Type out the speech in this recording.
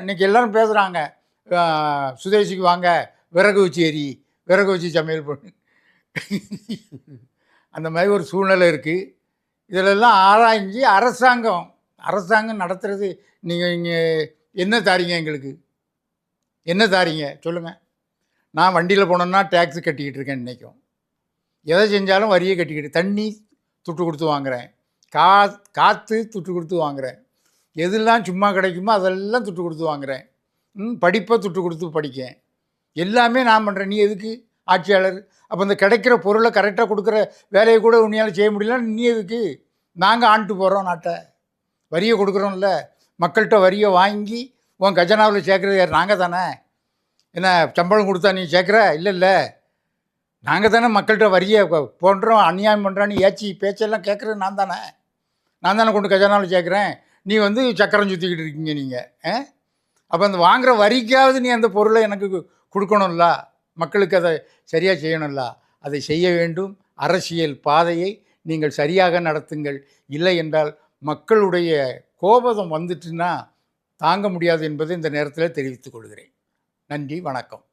இன்னைக்கு எல்லாரும் பேசுகிறாங்க, சுதேசிக்கு வாங்க, விறகு வச்சு எரி, விறகு வச்சு சமையல் பண்ணு. அந்த மாதிரி ஒரு சூழ்நிலை இருக்குது. இதிலெல்லாம் ஆராய்ஞ்சு அரசாங்கம் நடத்துறது. நீங்கள் இங்கே என்ன தாரீங்க எங்களுக்கு? என்ன தாரீங்க சொல்லுங்கள். நான் வண்டியில் போனோன்னா டேக்ஸு கட்டிக்கிட்டு இருக்கேன். இன்றைக்கும் எதை செஞ்சாலும் வரியை கட்டிக்கிட்டு, தண்ணி துட்டு கொடுத்து வாங்குகிறேன், காற்று துட்டு கொடுத்து வாங்குகிறேன், எதெல்லாம் சும்மா கிடைக்குமோ அதெல்லாம் துட்டு கொடுத்து வாங்குகிறேன், படிப்பை துட்டு கொடுத்து படிக்கேன், எல்லாமே நான் பண்ணுறேன். நீ எதுக்கு ஆட்சியாளர்? அப்போ இந்த கிடைக்கிற பொருளை கரெக்டாக கொடுக்குற வேலையை கூட உன்னையால் செய்ய முடியலன்னு நீ எதுக்கு? நாங்கள் ஆண்டு போகிறோம் நாட்டை, வரியை கொடுக்குறோம்ல, மக்கள்கிட்ட வரியை வாங்கி உன் கஜனாவில் சேர்க்குறது யார்? நாங்கள் தானே. என்ன சம்பளம் கொடுத்தா நீ சேர்க்குற? இல்லை, நாங்கள் தானே மக்கள்கிட்ட வரியை போன்றோம், அநியாயம் பண்ணுறான்னு ஏச்சி பேச்செல்லாம் கேட்குறது நான் தானே கொண்டு கஜனாவில் சேர்க்குறேன். நீ சக்கரம் சுற்றிக்கிட்டு இருக்கீங்க நீங்கள். அப்போ அந்த வாங்குகிற வரிக்காவது நீ அந்த பொருளை எனக்கு கொடுக்கணும்ல, மக்களுக்கு அதை சரியாக செய்யணும்ல. அதை செய்ய வேண்டும். அரசியல் பாதையை நீங்கள் சரியாக நடத்துங்கள். இல்லை என்றால் மக்களுடைய கோபம் வந்துட்டுன்னா தாங்க முடியாது என்பதை இந்த நேரத்தில் தெரிவித்துக் கொள்கிறேன். நன்றி, வணக்கம்.